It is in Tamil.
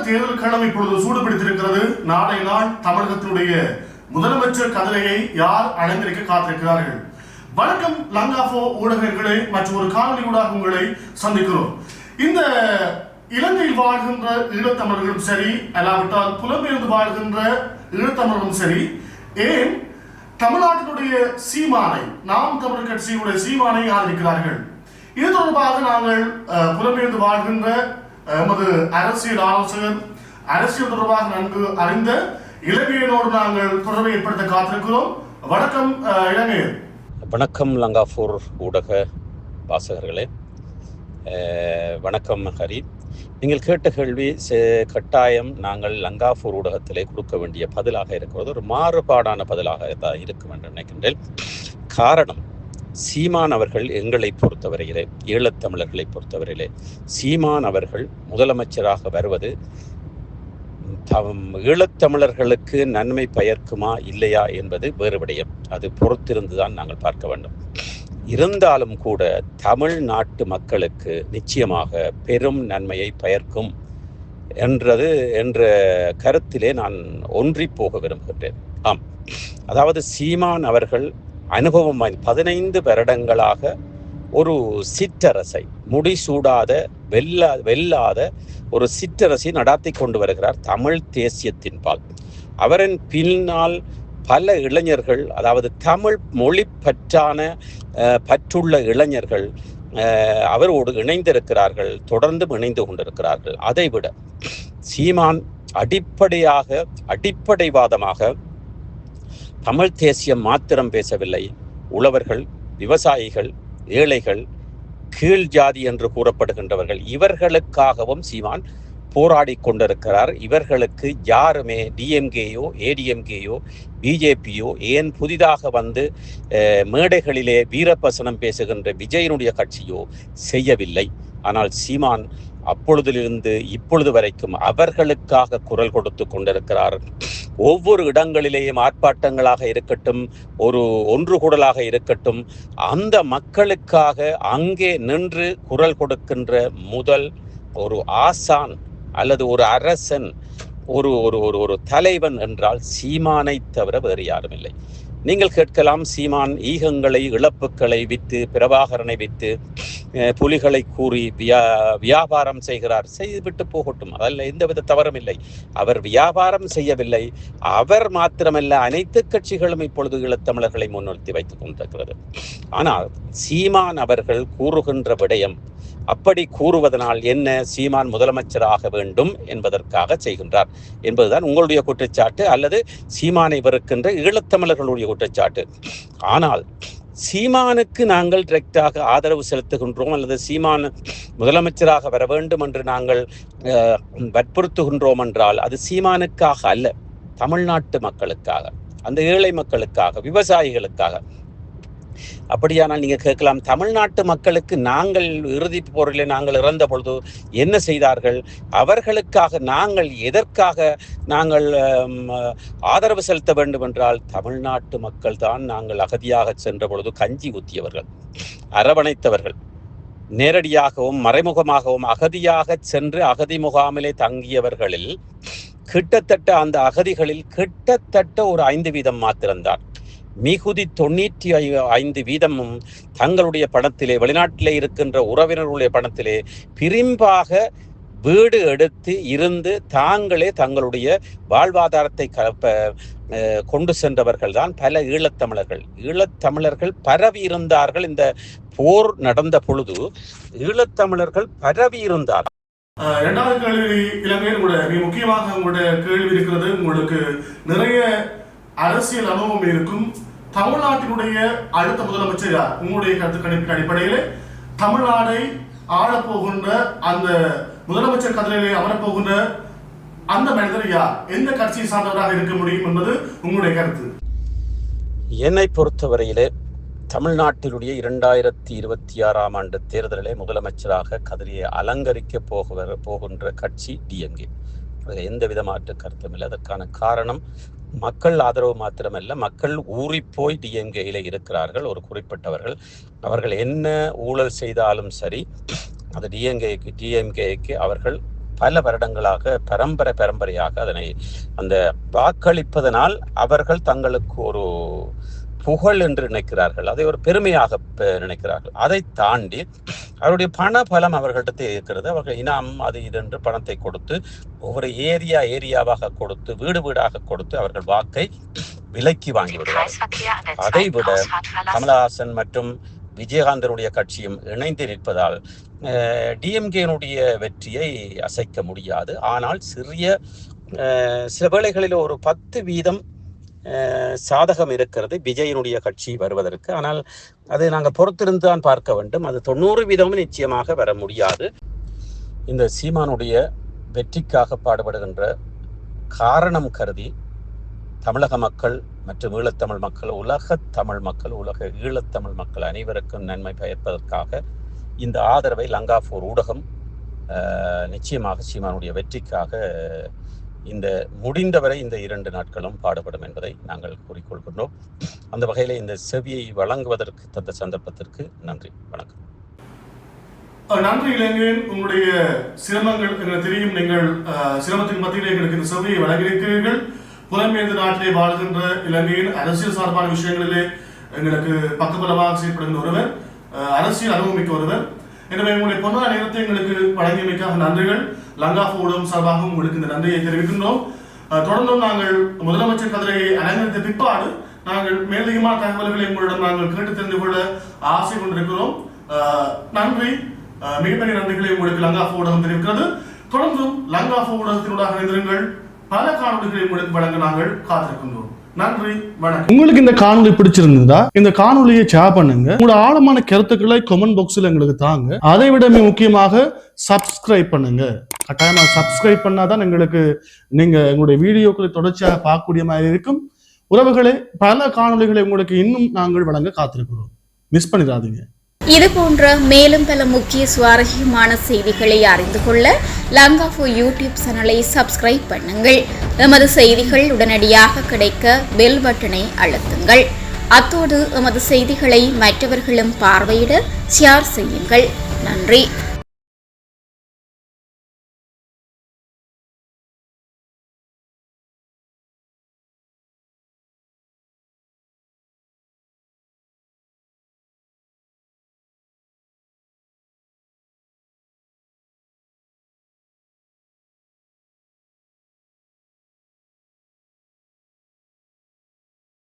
தேர்தல் களம் இப்பொழுது சூடுபிடித்திருக்கிறது. நாளை நாள் தமிழகத்தினுடைய முதலமைச்சர் கதிரையை யார் அலங்கரிக்க காத்திருக்கிறார்கள்? வணக்கம் லங்காபோ ஊடகங்களே, மற்றும் ஒரு காணொலி ஊடாக உங்களை சந்திக்கிறோம். இந்த இலங்கையில் வாழ்கின்ற ஈழத்தமிழர்களும் சரி, அல்லாவிட்டால் புலம்பெயர்ந்து வாழ்கின்ற ஈழத்தமிழர்களும் சரி, ஏன் தமிழ்நாட்டினுடைய சீமானை, நாம் தமிழர் கட்சியினுடைய சீமானை ஆதரிக்கிறார்கள்? இது தொடர்பாக நாங்கள் புலம்பெயர்ந்து வாழ்கின்ற எமது அரசியல் ஆலோசகர், அரசியல் தொடர்பாக நன்கு அறிந்த இலங்கையனோடு நாங்கள் தொடர்பை ஏற்படுத்த காத்திருக்கிறோம். வணக்கம் இலங்கையன். வணக்கம் லங்காபூர் ஊடக வாசகர்களே, வணக்கம் ஹரி. நீங்கள் கேட்ட கேள்வி கட்டாயம் நாங்கள் லங்காபூர் ஊடகத்திலே கொடுக்க வேண்டிய பதிலாக இருக்கிறது. ஒரு மாறுபாடான பதிலாக தான் இருக்கும் என்று நினைக்கின்றேன். காரணம், சீமான் அவர்கள் எங்களை பொறுத்தவரையிலே, ஈழத்தமிழர்களை பொறுத்தவரையிலே, சீமான் அவர்கள் முதலமைச்சராக வருவது ஈழத்தமிழர்களுக்கு நன்மை பயக்குமா இல்லையா என்பது வேறு விடயம். அது பொறுத்திருந்துதான் நாங்கள் பார்க்க வேண்டும். இருந்தாலும் கூட தமிழ்நாட்டு மக்களுக்கு நிச்சயமாக பெரும் நன்மையை பயக்கும் என்ற கருத்திலே நான் ஒன்றி போக விரும்புகின்றேன். ஆம், அதாவது சீமான் அவர்கள் அனுபவம் 15 வருடங்களாக ஒரு சிற்றரசை, முடிசூடாத வெல்லாத ஒரு சிற்றரசை நடாத்தி கொண்டு வருகிறார் தமிழ் தேசியத்தின் பால். அவரின் பின்னால் பல இளைஞர்கள், அதாவது தமிழ் மொழி பற்றுள்ள இளைஞர்கள் அவரோடு இணைந்திருக்கிறார்கள், தொடர்ந்து இணைந்து கொண்டிருக்கிறார்கள். அதைவிட சீமான் அடிப்படைவாதமாக தமிழ் தேசியம் மாத்திரம் பேசவில்லை. உழவர்கள், விவசாயிகள், ஏழைகள், கீழ் ஜாதி என்று கூறப்படுகின்றவர்கள், இவர்களுக்காகவும் சீமான் போராடி கொண்டிருக்கிறார். இவர்களுக்கு யாருமே டிஎம்கேயோ, ஏடிஎம்கேயோ, பிஜேபியோ, ஏன் புதிதாக வந்து மேடைகளிலே வீரவசனம் பேசுகின்ற விஜயனுடைய கட்சியோ செய்யவில்லை. ஆனால் சீமான் அப்பொழுதிலிருந்து இப்பொழுது வரைக்கும் அவர்களுக்காக குரல் கொடுத்து கொண்டிருக்கிறார். ஒவ்வொரு இடங்களிலேயும் ஆர்ப்பாட்டங்களாக இருக்கட்டும், ஒரு ஒன்றுகூடலாக இருக்கட்டும், அந்த மக்களுக்காக அங்கே நின்று குரல் கொடுக்கின்ற முதல் ஒரு ஆசான் அல்லது ஒரு அரசன், ஒரு ஒரு ஒரு ஒரு தலைவன் என்றால் சீமானை தவிர வேறு யாரும் இல்லை. நீங்கள் கேட்கலாம், சீமான் ஈகங்களை, இழப்புகளை விற்று, பிரபாகரனை விற்று, புலிகளை கூறி வியாபாரம் செய்கிறார். செய்துவிட்டு போகட்டும், அதில் எந்தவித தவறும் இல்லை. அவர் வியாபாரம் செய்யவில்லை. அவர் மாத்திரமல்ல, அனைத்து கட்சிகளும் இப்பொழுது ஈழத்தமிழர்களை முன்னிறுத்தி வைத்துக் கொண்டிருக்கிறது. ஆனால் சீமான் அவர்கள் கூறுகின்ற விடயம், அப்படி கூறுவதனால் என்ன, சீமான் முதலமைச்சராக வேண்டும் என்பதற்காக செய்கின்றார் என்பதுதான் உங்களுடைய குற்றச்சாட்டு, அல்லது சீமானை வெறுக்கின்ற ஈழத்தமிழர்களுடைய குற்றச்சாட்டு. ஆனால் சீமானுக்கு நாங்கள் டிரெக்டாக ஆதரவு செலுத்துகின்றோம் அல்லது சீமான் முதலமைச்சராக வர வேண்டும் என்று நாங்கள் வற்புறுத்துகின்றோம் என்றால் அது சீமானுக்காக அல்ல, தமிழ்நாட்டு மக்களுக்காக, அந்த ஏழை மக்களுக்காக, விவசாயிகளுக்காக. அப்படியானால் நீங்க கேட்கலாம், தமிழ்நாட்டு மக்களுக்கு நாங்கள் இறுதி போரிலே நாங்கள் இறந்த பொழுது என்ன செய்தார்கள், அவர்களுக்காக நாங்கள் எதற்காக நாங்கள் ஆதரவு செலுத்த வேண்டும் என்றால், தமிழ்நாட்டு மக்கள் தான் நாங்கள் அகதியாக சென்ற பொழுது கஞ்சி ஊத்தியவர்கள், அரவணைத்தவர்கள், நேரடியாகவும் மறைமுகமாகவும் அகதியாக சென்று அகதி முகாமிலே தங்கியவர்களில் கிட்டத்தட்ட அந்த அகதிகளில் கிட்டத்தட்ட ஒரு 5% மாத்திரம்தான். மிகுதி 95% தங்களுடைய பணத்திலே, வெளிநாட்டிலே இருக்கின்ற உறவினர்களுடைய பணத்திலே பிரிம்பாக வீடு எடுத்து இருந்து தாங்களே தங்களுடைய வாழ்வாதாரத்தை கொண்டு சென்றவர்கள் தான் பல ஈழத்தமிழர்கள் பரவி இருந்தார்கள். இந்த போர் நடந்த பொழுது ஈழத்தமிழர்கள் பரவி இருந்தார். இரண்டாவது கேள்வி இலங்கையில் கூட முக்கியமாக உங்களுடைய கேள்வி இருக்கிறது. உங்களுக்கு நிறைய அரசியல் அனுபவம் இருக்கும். தமிழ்நாட்டினுடைய அடுத்த முதலமைச்சர் யார்? உங்களுடைய கருத்து கணிப்பின் அடிப்படையில் தமிழ்நாடை ஆளப்போகின்ற, அந்த முதலமைச்சர் கதிரையிலே அமரப்போகின்ற அந்த மனிதர் யார்? எந்த கட்சியை சார்ந்தவராக இருக்க முடியும் என்பது உங்களுடைய கருத்து. என்னை பொறுத்தவரையிலே தமிழ்நாட்டினுடைய 2026ஆம் ஆண்டு தேர்தலிலே முதலமைச்சராக கதிரையை அலங்கரிக்க போகின்ற கட்சி டிஎம்கே. அதில் எந்தவித மாற்று கருத்தும் இல்லை. அதற்கான காரணம், மக்கள் ஆதரவு மாத்திரமல்ல, மக்கள் ஊறிப்போய் டிஎம்கேயில் இருக்கிறார்கள். ஒரு குறிப்பிட்டவர்கள், அவர்கள் என்ன ஊழல் செய்தாலும் சரி, அது டிஎம்கேக்கு அவர்கள் பல வருடங்களாக பரம்பரையாக அதனை அந்த வாக்களிப்பதனால் அவர்கள் தங்களுக்கு ஒரு புகழ் என்று நினைக்கிறார்கள், அதை ஒரு பெருமையாக நினைக்கிறார்கள். அதை தாண்டி அவருடைய பண பலம் அவர்களிடத்தில் இருக்கிறது. அவர்கள் இனாம் அது இது என்று பணத்தை கொடுத்து ஒவ்வொரு ஏரியாவாக கொடுத்து வீடாக கொடுத்து அவர்கள் வாக்கை விலைக்கு வாங்கி விடுவார்கள். அதை விட கமலஹாசன் மற்றும் விஜயகாந்தனுடைய கட்சியும் இணைந்து நிற்பதால் டிஎம்கேனுடைய வெற்றியை அசைக்க முடியாது. ஆனால் சில வேளைகளில் ஒரு 10% சாதகம் இருக்கிறது விஜயனுடைய கட்சி வருவதற்கு. ஆனால் அதை நாங்கள் பொறுத்திருந்து தான் பார்க்க வேண்டும். அது 90% நிச்சயமாக வர முடியாது. இந்த சீமானுடைய வெற்றிக்காக பாடுபடுகின்ற காரணம் கருதி தமிழக மக்கள் மற்றும் ஈழத்தமிழ் மக்கள், உலக ஈழத்தமிழ் மக்கள் அனைவருக்கும் நன்மை பயப்பதற்காக இந்த ஆதரவை லங்காஃபோர் ஊடகம் நிச்சயமாக சீமானுடைய வெற்றிக்காக இந்த முடிந்தவரை இந்த 2 நாட்களும் பாடுபடும் என்பதை நாங்கள் கூறிக்கொள்கின்றோம். அந்த வகையில் இந்த செவியை வழங்குவதற்கு தந்த சந்தர்ப்பத்திற்கு நன்றி, வணக்கம். நன்றி இளைஞன், உங்களுடைய சிரமங்கள் எங்களுக்கு தெரியும். நீங்கள் சிரமத்தின் மத்தியில் எங்களுக்கு இந்த செவியை வழங்கியிருக்கிறீர்கள். புலம்பெயர்ந்த நாட்டிலே வாழ்கின்ற இலங்கையின் அரசியல் சார்பான விஷயங்களிலே எங்களுக்கு பக்கபலமாக செயல்படுகின்ற ஒருவர், அரசியல் அனுபவமிக்க ஒருவர். எனவே உங்களுடைய பொன்னான நேரத்தை எங்களுக்கு வழங்கியமைக்காக நன்றிகள். லங்காஃபோ ஊடகம் சார்பாகவும் உங்களுக்கு இந்த நன்றியை தெரிவிக்கின்றோம். தொடர்ந்தும் நாங்கள் முதலமைச்சர் கதிரையை அலங்கரித்த பிற்பாடு நாங்கள் மேலதிகமான தகவல்களை உங்களிடம் நாங்கள் கேட்டு தெரிந்து கொள்ள ஆசை கொண்டிருக்கிறோம். நன்றி, மிகப்பெரிய நன்றிகளை உங்களுக்கு லங்காஃபோ ஊடகம் தெரிவிக்கிறது. தொடர்ந்தும் லங்காஃபோ ஊடகத்தினூடாக இணைந்திருங்கள். பல காணொலிகளை உங்களுக்கு வழங்க நாங்கள் காத்திருக்கின்றோம். நன்றி, வணக்கம். உங்களுக்கு இந்த காணொலி பிடிச்சிருந்தா இந்த காணொலியை ஷேர் பண்ணுங்க. உங்களோட ஆழமான கருத்துக்களை கமெண்ட் பாக்ஸ்ல எங்களுக்கு தாங்க. அதை விட முக்கியமாக சப்ஸ்கிரைப் பண்ணுங்க. கட்டாயமா சப்ஸ்கிரைப் பண்ணாதான் நீங்க எங்களுடைய வீடியோக்களை தொடர்ச்சியாக பார்க்கக்கூடிய மாதிரி இருக்கும். உறவுகளே, பல காணொலிகளை உங்களுக்கு இன்னும் நாங்கள் வழங்க காத்திருக்கிறோம். மிஸ் பண்ணிடாதீங்க. இது போன்ற மேலும் பல முக்கிய சுவாரஸ்யமான செய்திகளை அறிந்து கொள்ள லங்காஃபோ யூடியூப் சேனலை சப்ஸ்கிரைப் பண்ணுங்கள். எமது செய்திகள் உடனடியாக கிடைக்க பெல் பட்டனை அழுத்துங்கள். அத்தோடு எமது செய்திகளை மற்றவர்களும் பார்வையிட ஷேர் செய்யுங்கள். நன்றி.